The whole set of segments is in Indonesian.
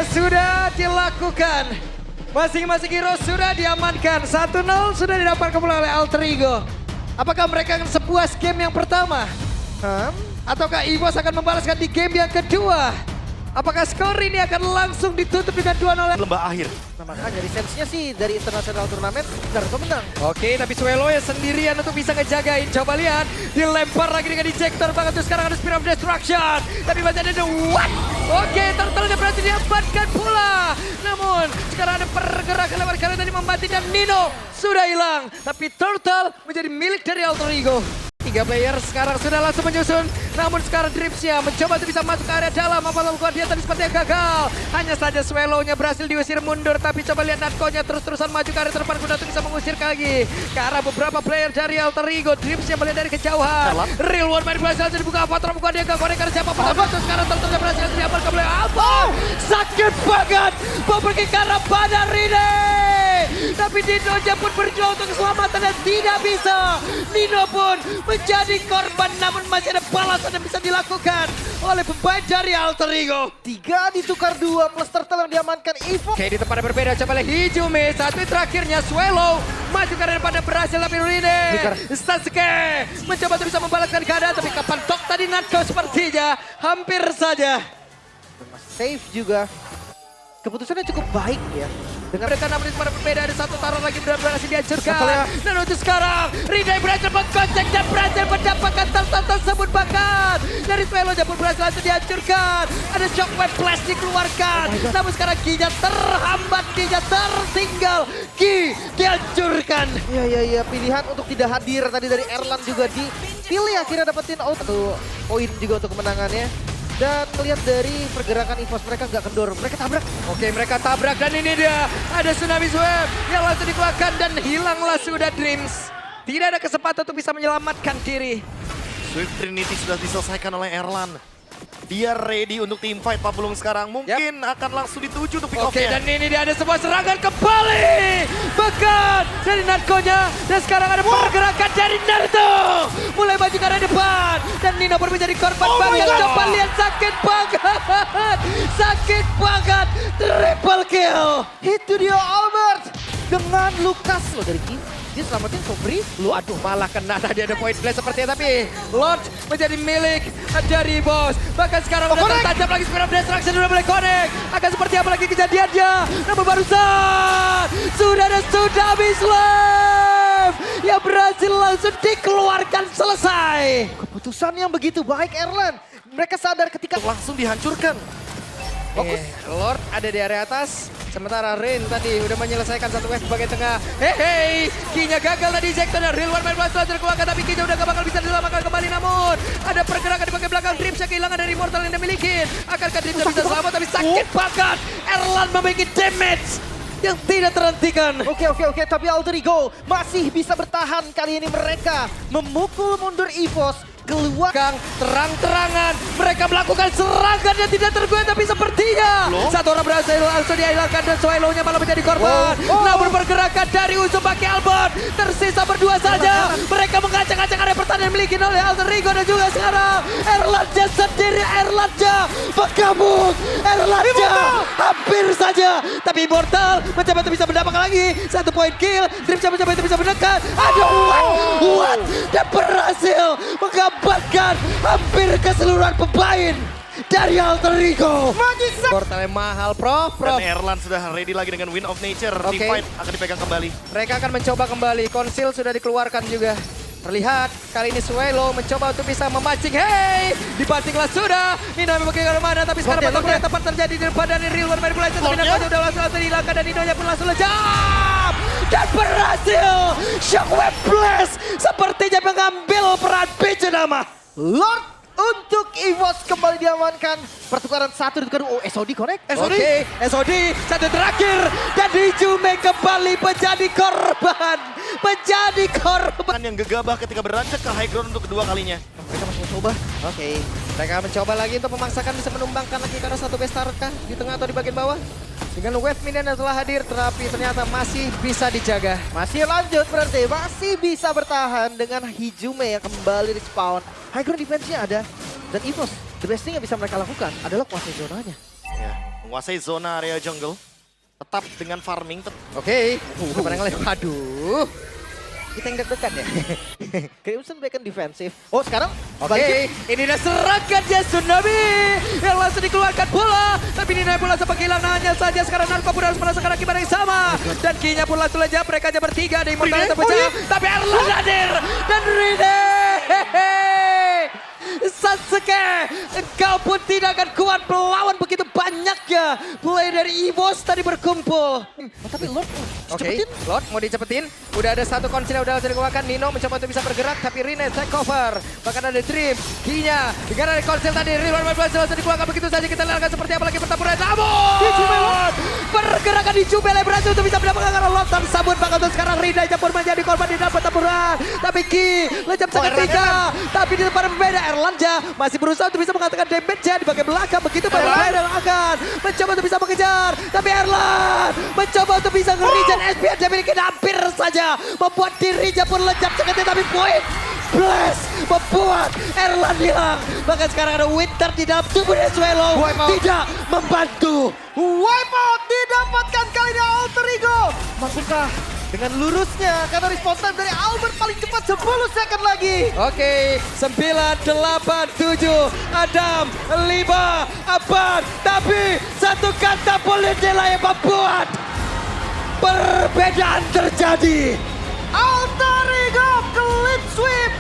Pergerakannya sudah dilakukan. Masing-masing hero sudah diamankan. 1-0 sudah didapatkan oleh Alter Ego. Apakah mereka akan sepuas game yang pertama? Ataukah EVOS akan membalaskan di game yang kedua? Apakah skor ini akan langsung ditutup dengan 2-0? Lembah akhir. Nah, makanya lisensinya sih dari international turnamen Naruto menang. Oke, tapi Swelo ya sendirian untuk bisa ngejagain. Coba lihat, dilempar lagi dengan ejector banget tuh sekarang ada Spear of Destruction. Tapi masih ada what? Oke, turtle-nya berhasil diamankan pula. Namun, sekarang ada pergerakan lewat kalian tadi membantu dan Nino sudah hilang. Tapi turtle menjadi milik dari Alter Ego. 3 player sekarang sudah langsung menyusun. Namun sekarang Dripsnya mencoba untuk bisa masuk ke area dalam. Apa lakukan dia tapi sepertinya gagal. Hanya saja Swallow-nya berhasil diusir mundur. Tapi coba lihat Natko-nya terus-terusan maju ke area depan guna untuk bisa mengusir lagi. Ke arah beberapa player dari Alter Ego. Dripsnya melihat dari kejauhan. Real One main berhasil dibuka. Patra buka dia ke konek ke siapa. Patra sekarang tentunya berhasil diamankan oleh Alpha. Sakit banget. Mau pergi ke arah pada Rine. Tapi Nino-nya pun berjuang untuk keselamatan dan tidak bisa. Nino pun menjadi korban, namun masih ada balasan yang bisa dilakukan oleh pemain dari Alter Ego. 3 ditukar 2 plus turtle yang diamankan EVOS. Oke, di tempat yang berbeda coba lihat Hijume. Satu terakhirnya Swallow maju ke pada berhasil tapi Rine. Sasuke mencoba untuk bisa membalaskan keadaan tapi kapan tok tadi Natko sepertinya hampir saja. Save juga. Keputusannya cukup baik ya. Dengan mereka namun di tempat berbeda ada satu taruh lagi berhasil dihancurkan. Dan untuk sekarang Rine berhasil mengkocek dan berhasil mendapatkan turtle tersebut bahkan. Dari Swallow-nya pun berhasil langsung dihancurkan. Ada shockwave blast dikeluarkan. Namun sekarang Ki-nya terhambat, Ki-nya tertinggal. Ki dihancurkan. Iya, pilihan untuk tidak hadir tadi dari Erlan juga dipilih akhirnya dapetin out. Satu poin juga untuk kemenangannya. Dan melihat dari pergerakan EVOS mereka nggak kendor, mereka tabrak. Oke, mereka tabrak dan ini dia. Ada Tsunami Wave yang langsung dikeluarkan dan hilanglah sudah Dreams. Tidak ada kesempatan untuk bisa menyelamatkan diri. Swift Trinity sudah diselesaikan oleh Erlan. Dia ready untuk team fight Pak Pulung sekarang. Mungkin akan langsung dituju untuk pick Oke, off-nya. dan ini dia ada sebuah serangan kembali. Bahkan dari Natko-nya. Dan sekarang ada pergerakan dari Naruto. Mulai maju ke arah depan. Dan Nino pun menjadi korban banget. Coba lihat sakit banget. Sakit banget. Triple kill. Itu dia Albert dengan Lukas loh dari Ki. Dia selamatin Sobri. Aduh, malah kena tadi ada point blast sepertinya, tapi Lord menjadi milik dari bos. Bahkan sekarang udah tertajam lagi Spear of Destruction udah mulai connect. Akan seperti apa lagi kejadiannya? Namun barusan sudah ada Tsunami Slave yang berhasil langsung dikeluarkan selesai. Keputusan yang begitu baik Erlan. Mereka sadar ketika Langsung dihancurkan. Lord ada di area atas. Sementara Rain tadi udah menyelesaikan satu wave bagian tengah. Hei, Ki-nya gagal tadi ejectornya. Real One main berhasil dikeluarkan tapi Ki-nya udah gak bakal bisa diselamatkan kembali. Namun ada pergerakan di bagian belakang. Dreams yang kehilangan dari Immortal yang dia miliki. Akankah Dreams bisa selamat tapi sakit banget. Erlan memiliki damage yang tidak terhentikan. Oke, tapi Alter Ego masih bisa bertahan. Kali ini mereka memukul mundur EVOS. Keluar Terang-terangan mereka melakukan serangan yang tidak tergoyah tapi sepertinya satu orang berhasil langsung dihilangkan dan Swallow-nya malah menjadi korban. Namun pergerakan dari Uzumaki Albert tersisa berdua saja. Mereka mengacak-acak area pertahanan yang dimiliki oleh Alter Ego dan juga sekarang Erlanja sendiri. Erlanja bergabung. Erlanja hampir saja tapi Immortal mencoba untuk bisa mendapatkan lagi satu poin kill. Dream mencoba untuk bisa menekan. Aduh, what? Dan berhasil mengamankan hampir keseluruhan pemain dari Alter Ego. Portalnya mahal, Prof. Dan Erlan sudah ready lagi dengan Wind of Nature. Team fight akan dipegang kembali. Mereka akan mencoba kembali. Konsil sudah dikeluarkan juga. Terlihat kali ini Swallow mencoba untuk bisa memancing. Hei, dipancinglah sudah. Nino memang ke mana tapi sekarang potongnya tepat terjadi di depan dari Real One main mulai tapi Nino udah langsung dihilangkan dan Nino-nya pun langsung lejam. Dan berhasil. Shockwave Blast sepertinya mengambil peran Pijanama. Lord untuk EVOS kembali diamankan. Pertukaran satu ditukar SOD connect. Oke, SOD satu terakhir dan Hijume kembali menjadi korban. Menjadi korban. Yang gegabah ketika beranjak ke high ground untuk kedua kalinya. Mereka masih mencoba. Oke, mereka mencoba lagi untuk memaksakan bisa menumbangkan lagi karena satu bestar kah di tengah atau di bagian bawah. Dengan wave minion yang telah hadir, tetapi ternyata masih bisa dijaga. Masih lanjut berarti, masih bisa bertahan dengan Hijume yang kembali respawn. High ground defense-nya ada. Dan EVOS, the best thing yang bisa mereka lakukan adalah kuasai zonanya. Ya, menguasai zona area jungle. Tetap dengan farming. Oke, pada ngelempar. Aduh. Kita yang deg-degan ya. Crimson Bacon defensif. Oh sekarang Oke, ini dia serangan ya Tsunami yang langsung dikeluarkan bola. Tapi ini bola sempat hilang hanya saja sekarang Narko pun harus merasakan akibat yang sama. Dan Kinya pun langsung aja mereka aja bertiga ada Immortal terpecah. Tapi Erlan hadir dan Rine. Sasuke, engkau pun tidak akan kuat melawan begitu banyaknya player dari EVOS tadi berkumpul. tapi Lord Oke, Lord mau dicepetin. Udah ada satu konsil yang udah langsung dikeluarkan. Nino mencoba untuk bisa bergerak, tapi Rine take over. Bahkan ada Dream, Kinya. Dengan ada konsil tadi, Rine langsung dikeluarkan begitu saja. Kita lihat seperti apa lagi pertempuran. Namun, pergerakan di Jubele berhasil untuk bisa mendapatkan karena Lotan sabun. Bahkan untuk sekarang Rine pun menjadi korban di dalam pertempuran. Tapi Ki, lejam sangat tiga. Tapi di depan berbeda, Erlanja masih berusaha untuk bisa mengatakan damage-nya di bagian belakang. Begitu pada Erlan akan mencoba untuk bisa mengejar. Tapi Erlan mencoba untuk bisa nge-regen SPN dimiliki hampir saja membuat dirinya pun lejap sekali, tapi poin Blast membuat Erlan hilang. Bahkan sekarang ada Winter di dalam tubuh Desuelo tidak membantu. Wipeout didapatkan kali ini Alter Ego. Mampukah dengan lurusnya karena respawn time dari Albert paling cepat 10 second lagi. Oke, 9, 8, 7, Adam, 5, Abad. Tapi satu kata Politela yang membuat perbedaan terjadi. Alter Ego clean sweep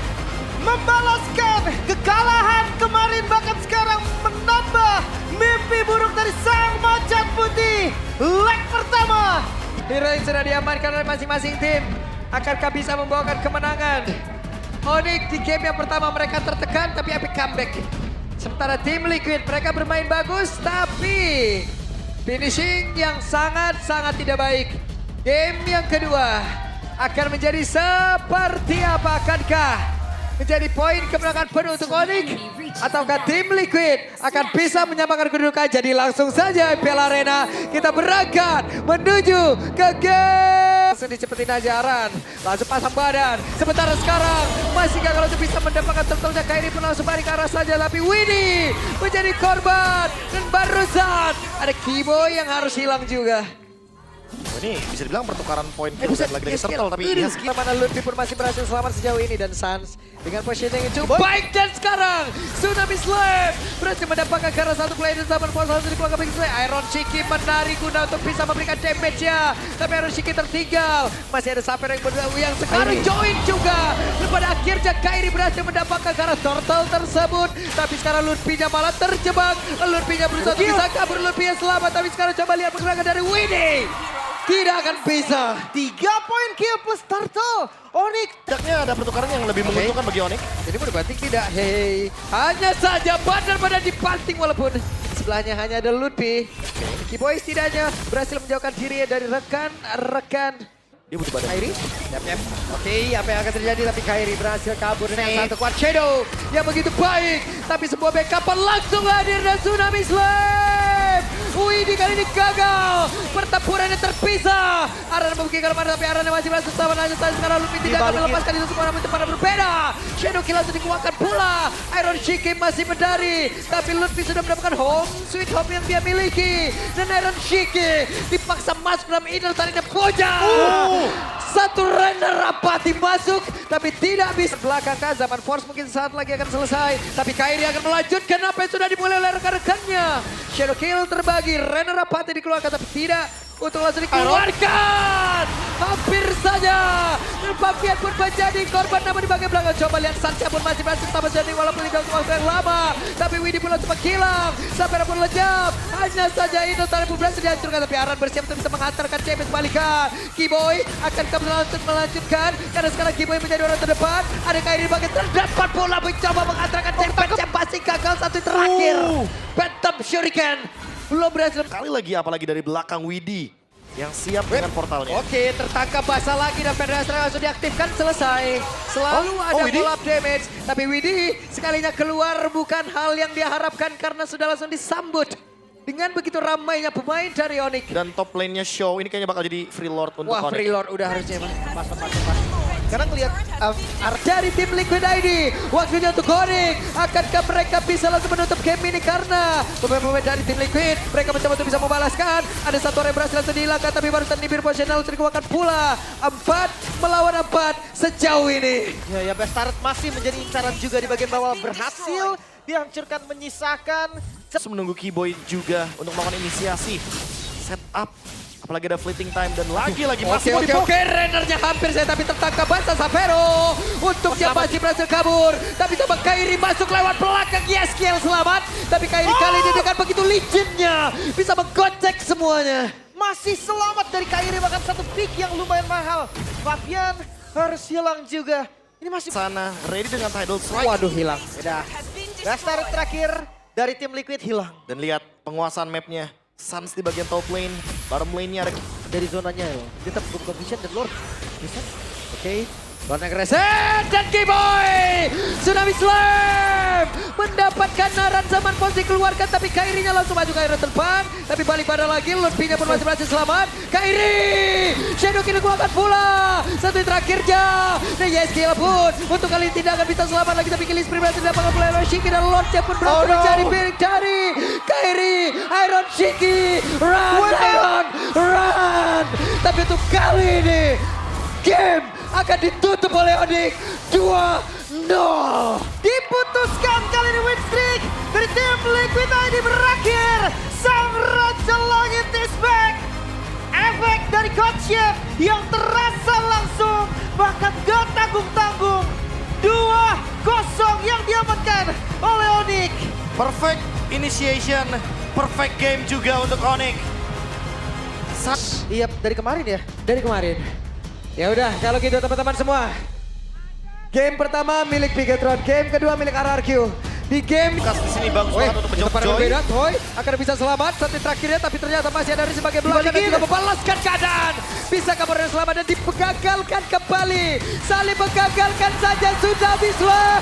membalaskan kekalahan kemarin, bahkan sekarang menambah mimpi buruk dari sang macan putih. Leg pertama. Hero yang sudah diamankan oleh masing-masing tim. Akankah bisa membawakan kemenangan? Onyx di game yang pertama mereka tertekan tapi epic comeback. Sementara tim Liquid mereka bermain bagus tapi finishing yang sangat-sangat tidak baik. Game yang kedua akan menjadi seperti apa? Akankah menjadi poin kemenangan penuh untuk Onyx? Ataukah tim Liquid akan bisa menyamakan kedudukan? Jadi langsung saja Piala Arena kita berangkat menuju ke game. Langsung dicepetin aja Aran, langsung pasang badan. Sementara sekarang masih gagal untuk bisa mendapatkan turtle-nya. Kairi pun langsung balik ke arah saja. Tapi Winnie menjadi korban. Dan barusan ada Keyboy yang harus hilang juga. Ini bisa dibilang pertukaran poin kill dan lagi-lagi turtle, tapi Husky mana Ludwig pun masih berhasil selamat sejauh ini. Dan Sans dengan positioning yang cukup baik. Dan sekarang Tsunami Slave berhasil mendapatkan karena satu player di zaman Force langsung dikeluarkan begitu saja. Iron Shiki menarik guna untuk bisa memberikan damage-nya. Tapi Iron Shiki tertinggal. Masih ada Saper yang sekarang join juga. Dan pada akhirnya Kairi berhasil mendapatkan karena turtle tersebut. Tapi sekarang Ludwig-nya malah terjebak. Ludwig-nya berusaha untuk bisa kabur. Ludwig-nya selamat. Tapi sekarang coba lihat pergerakan dari Winnie. Tidak akan bisa. 3 poin kill plus turtle. Onyx. tidaknya ada pertukaran yang lebih menguntungkan bagi Onyx. Jadi mau dibanting tidak? Hei, hanya saja badan-badan dibanting walaupun sebelahnya hanya ada Ludwig. Keyboy setidaknya berhasil menjauhkan diri dari rekan-rekan. Dia butuh badan. Kairi? Yap. Oke, apa yang akan terjadi? Tapi Kairi berhasil kabur dengan satu kuat shadow yang begitu baik. Tapi sebuah backupan langsung hadir dan Tsunami Slave. Widih kali ini gagal. Pertempurannya terpisah. Aran membuktikan kemana tapi Aran masih berhasil sama lanjut. Sekarang Ludwig tidak akan melepaskan itu semua namun tempat berbeda. Shadow kill langsung dikeluarkan pula. Iron Shiki masih berdari. Tapi Ludwig sudah mendapatkan home sweet home yang dia miliki. Dan Iron Shiki dipaksa masuk dalam inner tarinya Pojang. Satu runner rapati masuk, tapi tidak bisa belakang kan. Zaman Force mungkin saat lagi akan selesai. Tapi Kairi akan melanjutkan apa yang sudah dimulai oleh rekan-rekannya. Shadow kill terbagi, runner rapati dikeluarkan tapi tidak untuk langsung dikeluarkan. Hampir saja. Dan Papian pun menjadi korban namun di bagian belakang. Coba lihat Sancha pun masih berhasil sama jadi walaupun tidak untuk waktu yang lama. Tapi Widih pun langsung menghilang. Sampai pun lejap. Hanya saja itu tadi pun berhasil dihancurkan. Tapi Aran bersiap untuk bisa menghantarkan champion kembalikan. Keyboy akan melanjutkan. Karena sekarang Keyboy menjadi orang terdepan. Ada Kairi di bagian terdepan pula mencoba menghantarkan champion yang pasti gagal satu terakhir. Phantom Shuriken belum berhasil. Kali lagi apalagi dari belakang Widih yang siap dengan portalnya. Oke, tertangkap basah lagi dan Federasi langsung diaktifkan, selesai. Selalu ada pull up damage. Tapi Widih sekalinya keluar bukan hal yang dia harapkan karena sudah langsung disambut. Dengan begitu ramainya pemain dari Onyx. Dan top lane-nya Show ini kayaknya bakal jadi free lord untuk Wah, Onyx. free lord udah harusnya. Pas. Karena ngelihat Dari tim Liquid ID, waktunya untuk Onyx. Akankah mereka bisa langsung menutup game ini karena pemain-pemain dari tim Liquid, mereka mencoba untuk bisa membalaskan. Ada satu orang yang berhasil langsung dihilangkan, tapi barusan Nibir positional dikeluarkan pula. 4 melawan 4 sejauh ini. ya Best Turret masih menjadi incaran juga di bagian bawah, berhasil dihancurkan, menyisakan. Terus menunggu Keyboy juga untuk melakukan inisiasi. Setup. Apalagi ada fleeting time dan lagi-lagi masih mau Oke, Rennernya hampir saya tapi tertangkap basah Savero. Untuk dia masih berhasil kabur. Tapi coba Kairi masuk lewat belakang. Yes, kill selamat. Tapi Kairi kali ini dengan begitu licinnya bisa menggocek semuanya. Masih selamat dari Kairi, bahkan satu pick yang lumayan mahal. Fabian harus hilang juga. Ini masih sana, ready dengan Tidal Strike. Waduh, hilang. beda. Best Turret terakhir dari tim Liquid hilang. Dan lihat penguasaan mapnya. Suns di bagian top lane, bottom lane-nya ada Dari zonanya ya, dia tetap buka vision dan Lord. Bisa? Oke. Connect reset dan Keyboy. Tsunami Slam mendapatkan naran zaman posisi keluarkan, tapi Kairinya langsung maju ke arah terbang. Tapi balik pada lagi, Lutfi-nya pun masih berhasil selamat. Kairi, Shadow King dikeluarkan pula. Satu yang terakhirnya. Dan yes, kill pun untuk kali ini tidak akan bisa selamat lagi, tapi killing spree berhasil didapatkan oleh Shiki dan Lordnya pun berhasil mencari piring dari Kairi. Iron Shiki, run. Tapi untuk kali ini game akan ditutup oleh Onyx 2-0. Diputuskan kali ini win streak dari tim Liquid ID berakhir. Sang Raja Langit is back. Efek dari coachnya yang terasa langsung, bahkan gak tanggung-tanggung. 2-0 yang diamankan oleh Onyx. perfect initiation, perfect game juga untuk Onyx. Iya, dari kemarin ya. Dari kemarin. Ya udah, kalau gitu teman-teman semua. Game pertama milik Bigetron, game kedua milik RRQ. Di game Kas di sini bagus banget untuk menjawab Joy. berbeda, Toy akan bisa selamat saat terakhirnya, tapi ternyata masih ada di sebagai belakang dan juga membalaskan keadaan. Bisa kabur dan selamat dan digagalkan kembali. Saling menggagalkan saja sudah Bislam.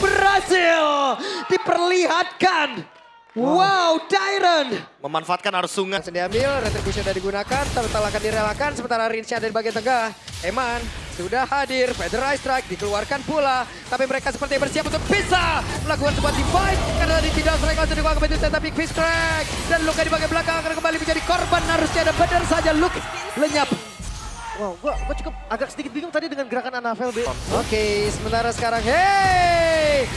Berhasil diperlihatkan. Wow, Tyron. Memanfaatkan arus sungai. Langsung diambil, retribution sudah digunakan, total akan direlakan, sementara Rinsha ada di bagian tengah. Eman sudah hadir, Federal Strike dikeluarkan pula, tapi mereka seperti bersiap untuk bisa melakukan sebuah divide, karena tadi tidak strike langsung dikeluarkan begitu, tapi Fish Crack, dan Luka di bagian belakang akan kembali menjadi korban, harusnya ada benar saja Luke lenyap. Wow, gua cukup agak sedikit bingung tadi dengan gerakan Anavel, B. Oke, sementara sekarang, hey,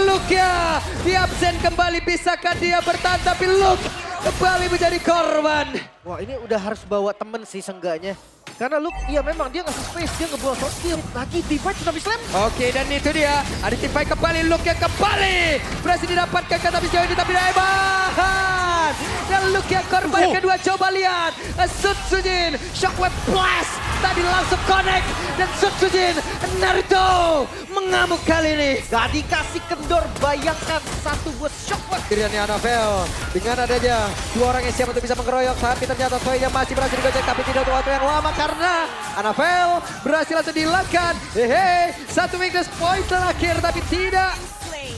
Luke ya, di absen kembali, bisakah dia bertahan, tapi Luke kembali menjadi korban. Wah, ini udah harus bawa temen sih seenggaknya. Karena Luke, iya memang dia ngasih space, dia ngebuang short kill. Lagi divide sudah bisa slam. Oke, dan itu dia. Ada tim fight kembali, Luke yang kembali. Berhasil didapatkan kata sejauh ini, tapi Eman. Dan Luke yang korban kedua, coba lihat. Sutsujin, Shockwave Blast. Tadi langsung connect. Dan Sutsujin, Naruto mengamuk kali ini. Gak dikasih kendor, bayangkan satu buat Shockwave. Kiriannya Anavel. Dengan adanya dua orang yang siap untuk bisa mengeroyok. Tapi ternyata Toy-nya masih berhasil digocek, tapi tidak untuk waktu yang lama. Karena Anavel berhasil langsung dihilangkan. Hehe, satu weakness point terakhir, tapi tidak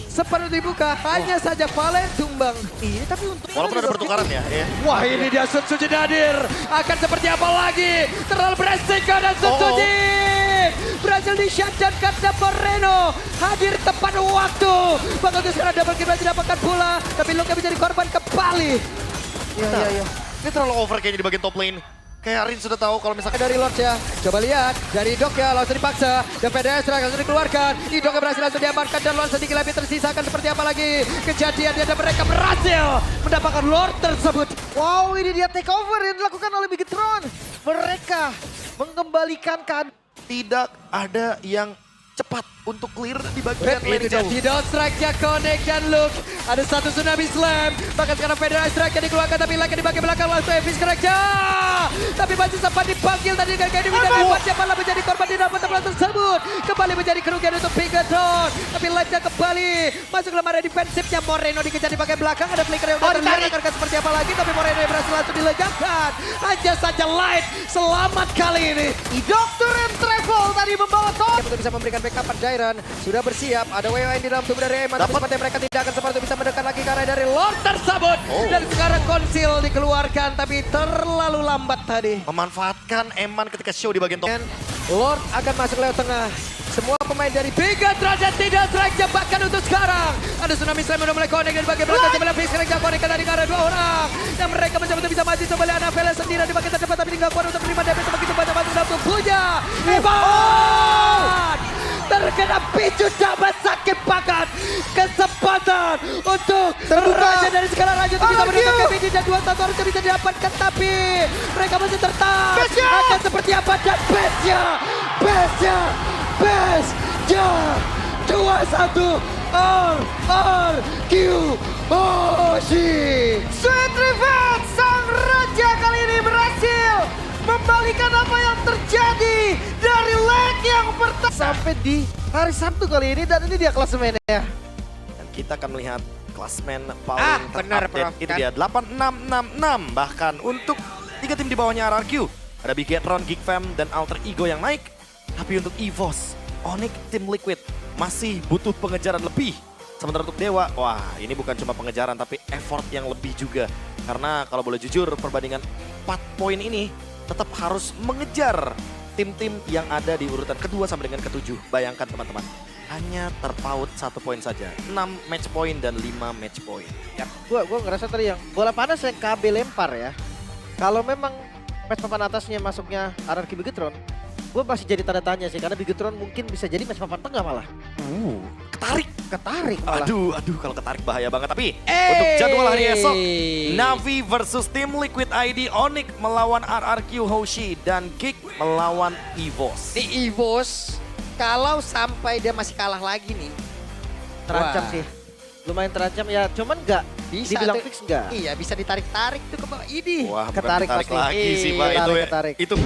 separuh dibuka, hanya saja Valen tumbang. Ini tapi untuk... Walaupun ada pertukaran ya. Wah, ini dia Sutsujin hadir. Akan seperti apa lagi? Terlalu beresiko dan Sutsujin berhasil di-shutdown karena Moreno hadir tepat waktu. Bakal sekarang double kill berhasil didapatkan pula, tapi Luka menjadi korban kembali. Iya. Ini terlalu over kayaknya di bagian top lane. Kayak Arin sudah tahu kalau misalkan Dari Lord ya, coba lihat dari Dok ya, langsung dipaksa dan Pedestra langsung dikeluarkan. Idok berhasil langsung diamankan dan Lord sedikit lebih tersisakan seperti apa lagi kejadiannya, dan mereka berhasil mendapatkan Lord tersebut. Wow, ini dia take over yang dilakukan oleh Bigetron. Mereka mengembalikan keadaan. tidak ada yang cepat untuk clear di bagian lane Itu dia jauh. tidak strike-nya Connect dan Luke. Ada satu Tsunami Slam. Bahkan sekarang Federal Strike yang dikeluarkan, tapi lagi di bagian belakang langsung Evis Crack-nya. Tapi masih sempat dipanggil tadi dengan Kedi dan Evan malah menjadi korban di dalam tempat tersebut. Kembali menjadi kerugian untuk Bigetron. Tapi Light-nya kembali masuk dalam area defensifnya. Moreno dikejar di bagian belakang. Ada flicker yang udah terlihat akan seperti apa lagi. Tapi Moreno yang berhasil langsung dilenyapkan. Hanya saja Light selamat kali ini. Idok turun travel tadi membawa top. Untuk bisa memberikan backup pada Siren sudah bersiap. Ada WWN di dalam tubuh dari Eman. Tapi sepertinya mereka tidak akan sempat untuk bisa mendekat lagi karena dari Lord tersabut. Dan sekarang konsil dikeluarkan tapi terlalu lambat tadi. Memanfaatkan Eman ketika show di bagian top. Dan Lord akan masuk lewat tengah. Semua pemain dari Bigatron dan tidak strike bahkan untuk sekarang. Ada Tsunami Slam udah mulai connect dari bagian belakang. Sebelah Fix sekarang connect dari arah 2 orang. Dan mereka mencoba untuk bisa maju kembali Anavela sendiri di bagian terdepan. Tapi tinggal kuat untuk menerima damage begitu banyak masuk dalam tubuhnya. Evan! Terkena picu dapat sakit banget. Kesempatan untuk Raja dari sekarang Raja untuk bisa menutup KPD dan 2-1 harusnya bisa didapatkan. Tapi mereka masih tertahan. Akan seperti apa dan Bestnya 2-1 RRQ Hoshi. Sweet Revenge, sang raja kali ini berhasil membalikan apa yang terjadi dari leg yang pertama. Sampai di hari Sabtu kali ini dan ini dia klasemennya. Dan kita akan melihat klasmen paling benar, terupdate. Bro. Itu dia 8666. Bahkan untuk 3 tim di bawahnya RRQ. Ada Bigatron, Geekfam, dan Alter Ego yang naik. Tapi untuk EVOS, Onyx, Team Liquid masih butuh pengejaran lebih. Sementara untuk Dewa, wah ini bukan cuma pengejaran tapi effort yang lebih juga. Karena kalau boleh jujur perbandingan 4 poin ini tetap harus mengejar tim-tim yang ada di urutan kedua sampai dengan ketujuh. Bayangkan teman-teman, hanya terpaut 1 poin saja. 6 match point dan 5 match point. Ya, gua ngerasa tadi yang bola panas yang KB lempar ya. Kalau memang match papan atasnya masuknya RRQ Bigatron, gue masih jadi tanda tanya sih karena Bigatron mungkin bisa jadi match papan tengah malah. Ketarik malah. Aduh kalau ketarik bahaya banget. Tapi untuk jadwal hari esok, Navi versus Team Liquid ID, Onyx melawan RRQ Hoshi, dan Geek melawan EVOS. Di EVOS, kalau sampai dia masih kalah lagi nih. Terancam Wah. sih. Lumayan terancam ya, cuman enggak. Bisa Dibilang tuh. fix enggak. Iya bisa ditarik-tarik tuh ke bawah ini. Wah, bukan Ketarik ditarik pasti. lagi sih Pak. Ketarik. Itu